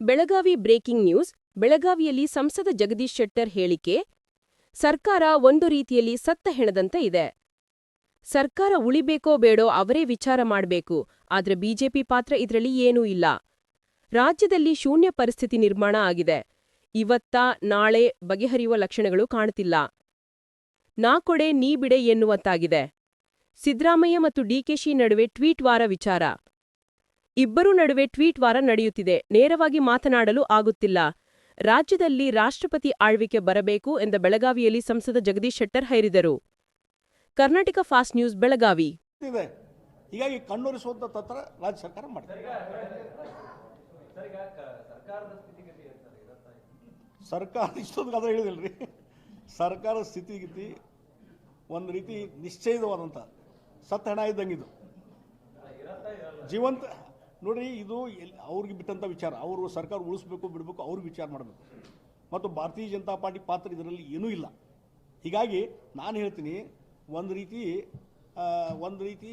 Belagavi breaking news. ಬೆಳಗಾವಿಯಲ್ಲಿ ಸಂಸದ ಜಗದೀಶ್ ಶೆಟ್ಟರ್ ಹೇಳಿಕೆ. ಸರ್ಕಾರ ಒಂದು ರೀತಿಯಲ್ಲಿ ಸತ್ತ ಹೆಣದಂತೆ ಇದೆ. ಸರ್ಕಾರ ಉಳಿಬೇಕೋ ಬೇಡೋ ಅವರೇ ವಿಚಾರ ಮಾಡ್ಬೇಕು. ಆದ್ರೆ ಬಿಜೆಪಿ ಪಾತ್ರ ಇದ್ರಲ್ಲಿ ಏನೂ ಇಲ್ಲ. ರಾಜ್ಯದಲ್ಲಿ ಶೂನ್ಯ ಪರಿಸ್ಥಿತಿ ನಿರ್ಮಾಣ ಆಗಿದೆ. ಇವತ್ತ ನಾಳೆ ಬಗೆಹರಿಯುವ ಲಕ್ಷಣಗಳು ಕಾಣುತ್ತಿಲ್ಲ. ನಾ ಕೊಡೆ ನೀ ಬಿಡೆ ಎನ್ನುವಂತಾಗಿದೆ. ಸಿದ್ದರಾಮಯ್ಯ ಮತ್ತು ಡಿಕೆಶಿ ನಡುವೆ ಟ್ವೀಟ್ ವಾರ ವಿಚಾರ. ಇಬ್ಬರೂ ನಡುವೆ ಟ್ವೀಟ್ ವಾರ ನಡೆಯುತ್ತಿದೆ. ನೇರವಾಗಿ ಮಾತನಾಡಲು ಆಗುತ್ತಿಲ್ಲ. ರಾಜ್ಯದಲ್ಲಿ ರಾಷ್ಟ್ರಪತಿ ಆಳ್ವಿಕೆ ಬರಬೇಕು ಎಂದ ಬೆಳಗಾವಿಯಲ್ಲಿ ಸಂಸದ ಜಗದೀಶ್ ಶೆಟ್ಟರ್ ಹೈರಿದರು. Karnataka fast news Belagavi. ಹೀಗಾಗಿ ಕಣ್ಣೊರೆಸುವಂತ ತತ್ರ ರಾಜ್ಯ ಸರ್ಕಾರ ಮಾಡಿದೆ. ಸರ್ಕಾರ ಇಷ್ಟೊಂದು ಕಥೆ ಹೇಳಿದಿಲ್ರಿ. ಸರ್ಕಾರದ ಸ್ಥಿತಿಗತಿ ಒಂದು ರೀತಿ ನಿಶ್ಚಯವಾದಂಥ ಸತ್ತ ಹೆಣ ಇದ್ದಂಗಿದು. ಜೀವಂತ ನೋಡ್ರಿ, ಇದು ಅವ್ರಿಗೆ ಬಿಟ್ಟಂಥ ವಿಚಾರ. ಅವರು ಸರ್ಕಾರ ಉಳಿಸ್ಬೇಕು ಬಿಡಬೇಕು ಅವ್ರಿಗೆ ವಿಚಾರ ಮಾಡಬೇಕು. ಮತ್ತು ಭಾರತೀಯ ಜನತಾ ಪಾರ್ಟಿ ಪಾತ್ರ ಇದರಲ್ಲಿ ಏನೂ ಇಲ್ಲ. ಹೀಗಾಗಿ ನಾನು ಹೇಳ್ತೀನಿ, ಒಂದು ರೀತಿ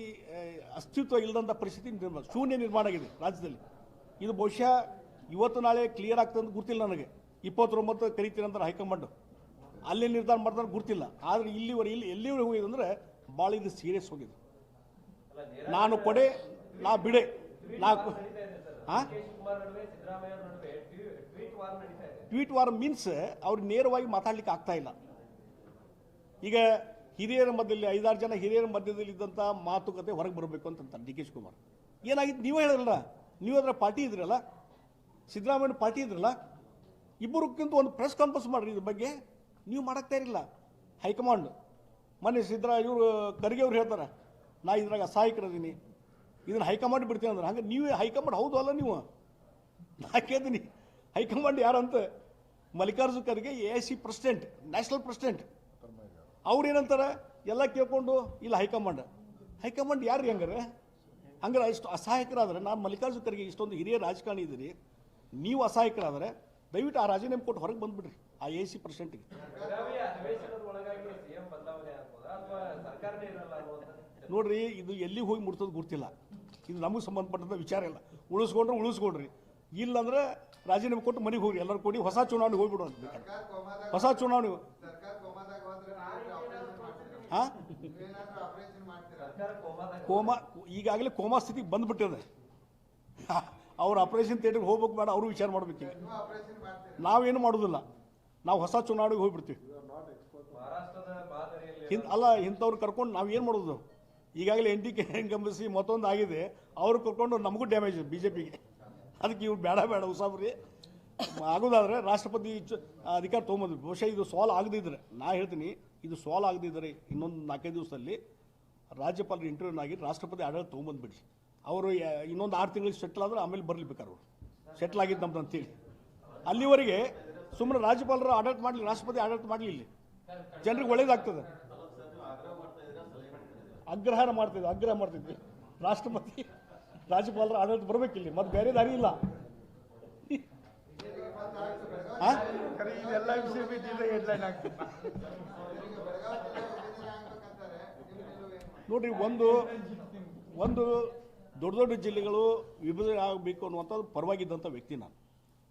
ಅಸ್ತಿತ್ವ ಇಲ್ಲದಂಥ ಪರಿಸ್ಥಿತಿ ಶೂನ್ಯ ನಿರ್ಮಾಣ ಆಗಿದೆ ರಾಜ್ಯದಲ್ಲಿ. ಇದು ಬಹುಶಃ ಇವತ್ತು ನಾಳೆ ಕ್ಲಿಯರ್ ಆಗ್ತದೆ ಅಂತ ಗೊತ್ತಿಲ್ಲ ನನಗೆ. 29 ಕರಿತೀನಿ ಅಂತಾರೆ ಹೈಕಮಾಂಡ್, ಅಲ್ಲೇ ನಿರ್ಧಾರ ಮಾಡ್ತಾರೆ ಗೊತ್ತಿಲ್ಲ. ಆದರೆ ಎಲ್ಲಿವರೆಗೆ ಹೋಗಿದೆ ಅಂದರೆ ಭಾಳ ಇದು ಸೀರಿಯಸ್ ಹೋಗಿದೆ. ನಾನು ಕೊಡೆ ನಾ ಬಿಡೆ ಟ್ವೀಟ್ ವಾರ್ ಮೀನ್ಸ್ ಅವ್ರು ನೇರವಾಗಿ ಮಾತಾಡ್ಲಿಕ್ಕೆ ಆಗ್ತಾ ಇಲ್ಲ. ಈಗ ಹಿರಿಯರ ಮಧ್ಯದಲ್ಲಿ 5-6 ಜನ ಹಿರಿಯರ ಮಧ್ಯದಲ್ಲಿ ಇದ್ದಂಥ ಮಾತುಕತೆ ಹೊರಗೆ ಬರಬೇಕು ಅಂತಂತಾರೆ ಡಿ ಕೆ ಶಿವಕುಮಾರ್. ಏನಾಗಿತ್ತು ನೀವೇ ಹೇಳಿರಲ್ಲ, ನೀವು ಅದರ ಪಾರ್ಟಿ ಇದ್ರಲ್ಲ, ಸಿದ್ದರಾಮಯ್ಯ ಪಾರ್ಟಿ ಇದ್ರಲ್ಲ, ಇಬ್ಬರಕ್ಕಿಂತ ಒಂದು ಪ್ರೆಸ್ ಕಾನ್ಫರೆನ್ಸ್ ಮಾಡ್ರಿ ಇದ್ರ ಬಗ್ಗೆ. ನೀವು ಮಾಡಕ್ತಾ ಇರಲಿಲ್ಲ. ಹೈಕಮಾಂಡ್ ಮೊನ್ನೆ ಇವರು ಖರ್ಗೆ ಅವ್ರು ಹೇಳ್ತಾರೆ, ನಾ ಇದ್ರಾಗ ಅಸಹಾಯಕರದೀನಿ, ಇದನ್ನು ಹೈಕಮಾಂಡ್ ಬಿಡ್ತೀನಿ ಅಂದ್ರೆ. ಹಂಗೆ ನೀವು ಹೈಕಮಾಂಡ್ ಹೌದು ಅಲ್ಲ? ನೀವು ನಾ ಕೇಳ್ತೀನಿ, ಹೈಕಮಾಂಡ್ ಯಾರಂತ? Mallikarjuna Kharge AIC president, national president. ಅವ್ರು ಏನಂತಾರೆ ಎಲ್ಲ ಕೇಳ್ಕೊಂಡು ಇಲ್ಲ ಹೈಕಮಾಂಡ್ ಯಾರು ಹಂಗಾರೆ ಇಷ್ಟು ಅಸಹಾಯಕರಾದರೆ, ನಾನು ಮಲ್ಲಿಕಾರ್ಜುನ ಖರ್ಗೆ ಇಷ್ಟೊಂದು ಹಿರಿಯ ರಾಜಕಾರಣಿ ಇದ್ದೀರಿ, ನೀವು ಅಸಹಾಯಕರಾದರೆ ದಯವಿಟ್ಟು ಆ ರಾಜೀನಾಮೆ ಕೊಟ್ಟು ಹೊರಗೆ ಬಂದುಬಿಡ್ರಿ ಆ AIC ಪ್ರೆಸಿಡೆಂಟ್ಗೆ. ನೋಡ್ರಿ, ಇದು ಎಲ್ಲಿಗೆ ಹೋಗಿ ಮುಟ್ತೋದು ಗೊತ್ತಿಲ್ಲ. ಇದು ನಮಗೆ ಸಂಬಂಧಪಟ್ಟಂಥ ವಿಚಾರ ಇಲ್ಲ. ಉಳಿಸ್ಕೊಡ್ರಿ, ಇಲ್ಲಾಂದ್ರೆ ರಾಜೀನಾಮೆ ಕೊಟ್ಟು ಮನೆಗೆ ಹೋಗ್ರಿ, ಎಲ್ಲರೂ ಕೂಡಿ ಹೊಸ ಚುನಾವಣೆಗೆ ಹೋಗ್ಬಿಡು ಅಂತ. ಹೊಸ ಚುನಾವಣೆ ಈಗಾಗಲೇ ಕೋಮಾ ಸ್ಥಿತಿಗೆ ಬಂದ್ಬಿಟ್ಟಿದೆ. ಅವ್ರು ಆಪರೇಷನ್ ಥಿಯೇಟರ್ಗೆ ಹೋಗ್ಬೇಕು ಬೇಡ, ಅವರು ವಿಚಾರ ಮಾಡ್ಬೇಕು. ನಾವೇನು ಮಾಡೋದಿಲ್ಲ, ನಾವು ಹೊಸ ಚುನಾವಣೆಗೆ ಹೋಗ್ಬಿಡ್ತೀವಿ. ಅಲ್ಲ, ಇಂಥವ್ರು ಕರ್ಕೊಂಡು ನಾವೇನು ಮಾಡೋದು? ಈಗಾಗಲೇ NDK ಗಮನಿಸಿ ಮತ್ತೊಂದು ಆಗಿದೆ, ಅವ್ರು ಕರ್ಕೊಂಡು ನಮಗೂ ಡ್ಯಾಮೇಜ್ BJPಗೆ. ಅದಕ್ಕೆ ಇವ್ರು ಬೇಡ ಉಸಾಬ್ರಿ ಆಗೋದಾದ್ರೆ ರಾಷ್ಟ್ರಪತಿ ಅಧಿಕಾರ ತೊಗೊಂಬಂದ್ವಿ. ಬಹುಶಃ ಇದು ಸಾಲ್ವ್ ಆಗದಿದ್ರೆ, ನಾ ಹೇಳ್ತೀನಿ, ಇದು ಸಾಲ್ವ್ ಆಗದಿದ್ದರೆ ಇನ್ನೊಂದು 4-5 ದಿವಸದಲ್ಲಿ ರಾಜ್ಯಪಾಲರ ಇಂಟರ್ವ್ಯೂನಾಗಿ ರಾಷ್ಟ್ರಪತಿ ಆಡಳಿತ ತೊಗೊಂಬಂದ್ಬಿಡಿ. ಅವರು ಇನ್ನೊಂದು 6 ತಿಂಗಳಿಗೆ ಸೆಟ್ಲ್ ಆದ್ರೆ ಆಮೇಲೆ ಬರಲಿಬೇಕಾರೆ ಅವರು ಸೆಟ್ಲ್ ಆಗಿದ್ದು ನಮ್ದು ಅಂತೇಳಿ. ಅಲ್ಲಿವರೆಗೆ ಸುಮ್ಮನೆ ರಾಜ್ಯಪಾಲರು ಆಡಳಿತ ಮಾಡಲಿ, ರಾಷ್ಟ್ರಪತಿ ಆಡಳಿತ ಮಾಡಲಿ, ಇಲ್ಲಿ ಜನರಿಗೆ ಒಳ್ಳೇದಾಗ್ತದೆ. ಆಗ್ರಹ ಮಾಡ್ತಿದ್ವಿ ರಾಷ್ಟ್ರಪತಿ ರಾಜ್ಯಪಾಲರ ಆಡಳಿತ ಬರಬೇಕಿಲ್ಲಿ, ಮತ್ತೆ ಬೇರೆ ದಾರಿ ಇಲ್ಲ. ನೋಡ್ರಿ, ಒಂದು ದೊಡ್ಡ ಜಿಲ್ಲೆಗಳು ವಿಭಜನೆ ಆಗಬೇಕು ಅನ್ನುವಂಥದ್ದು ಪರವಾಗಿದ್ದಂಥ ವ್ಯಕ್ತಿ ನಾನು.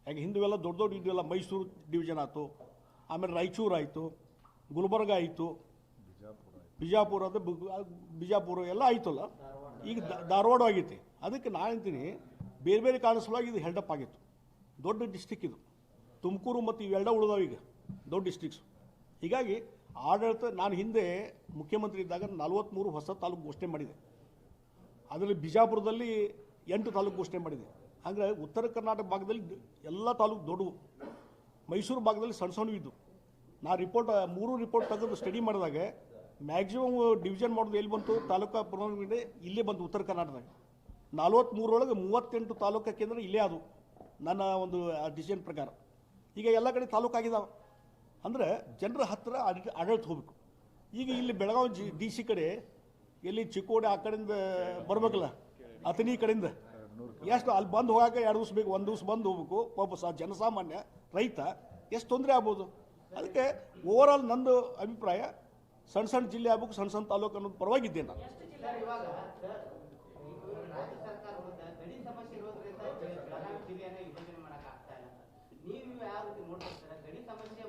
ಯಾಕೆ ಹಿಂದುವೆಲ್ಲ ದೊಡ್ಡ ಇದೆಲ್ಲ ಮೈಸೂರು ಡಿವಿಷನ್ ಆಯಿತು, ಆಮೇಲೆ ರಾಯಚೂರು ಆಯಿತು, ಗುಲ್ಬರ್ಗ ಆಯಿತು, ಬಿಜಾಪುರ ಎಲ್ಲ ಆಯಿತಲ್ಲ. ಈಗ ಧಾರವಾಡ ಆಗೈತಿ. ಅದಕ್ಕೆ ನಾನು ಹೇಳ್ತೀನಿ, ಬೇರೆ ಕಾರಣ ಸಲುವಾಗಿ ಇದು ಹೆಲ್ಡಪ್ ಆಗಿತ್ತು. ದೊಡ್ಡ ಡಿಸ್ಟಿಕ್ ಇದು. ತುಮಕೂರು ಮತ್ತು ಇವೆಲ್ಲ ಉಳಿದಾವ ಈಗ ದೊಡ್ಡ ಡಿಸ್ಟಿಕ್ಸು. ಹೀಗಾಗಿ ಆಡಳಿತ, ನಾನು ಹಿಂದೆ ಮುಖ್ಯಮಂತ್ರಿ ಇದ್ದಾಗ 43 ಹೊಸ ತಾಲೂಕು ಘೋಷಣೆ ಮಾಡಿದೆ. ಅದರಲ್ಲಿ ಬಿಜಾಪುರದಲ್ಲಿ 8 ತಾಲೂಕು ಘೋಷಣೆ ಮಾಡಿದೆ. ಅಂದರೆ ಉತ್ತರ ಕರ್ನಾಟಕ ಭಾಗದಲ್ಲಿ ಎಲ್ಲ ತಾಲೂಕು ದೊಡ್ಡವು, ಮೈಸೂರು ಭಾಗದಲ್ಲಿ ಸಣ್ಣ ಇದ್ದು. ನಾ 3 ರಿಪೋರ್ಟ್ ತೆಗೆದು ಸ್ಟಡಿ ಮಾಡಿದಾಗ ಮ್ಯಾಕ್ಸಿಮಮ್ ಡಿವಿಷನ್ ಮಾಡೋದು ಎಲ್ಲಿ ಬಂತು? ತಾಲೂಕಾ ಪುನರ್ವಿಂಗಡಣೆ ಇಲ್ಲೇ ಬಂತು ಉತ್ತರ ಕರ್ನಾಟಕದಾಗ. 43 ಒಳಗೆ 38 ತಾಲೂಕು ಕೇಂದ್ರ ಇಲ್ಲೇ ಅದು, ನನ್ನ ಒಂದು ಡಿಸಿಷನ್ ಪ್ರಕಾರ. ಈಗ ಎಲ್ಲ ಕಡೆ ತಾಲೂಕು ಆಗಿದ್ದಾವೆ. ಅಂದರೆ ಜನರ ಹತ್ತಿರ ಆಡಳಿತ ಹೋಗ್ಬೇಕು. ಈಗ ಇಲ್ಲಿ ಬೆಳಗಾವಿ DC ಕಡೆ ಎಲ್ಲಿ ಚಿಕ್ಕೋಡಿ ಆ ಕಡೆಯಿಂದ ಬರಬೇಕಲ್ಲ, ಅಥಣಿ ಕಡೆಯಿಂದ ಎಷ್ಟು ಅಲ್ಲಿ ಬಂದು ಹೋಗಾಕ 2 ದಿವಸ ಬೇಕು, 1 ದಿವಸ ಬಂದು ಹೋಗ್ಬೇಕು. ಪಾಪ ಜನಸಾಮಾನ್ಯ ರೈತ ಎಷ್ಟು ತೊಂದರೆ ಆಗ್ಬೋದು. ಅದಕ್ಕೆ ಓವರಾಲ್ ನಂದು ಅಭಿಪ್ರಾಯ, ಸಣ್ಣ ಜಿಲ್ಲೆ ಆಗ್ಬೇಕು, ಸಣ್ಣ ತಾಲೂಕು ಅನ್ನೋದು ಪರವಾಗಿದ್ದೆ ನಾನು. ಯಾವ ರೀತಿ ನೋಡ್ತಾರೆ ಸರ್? ಗಡಿ ಸಮಸ್ಯೆ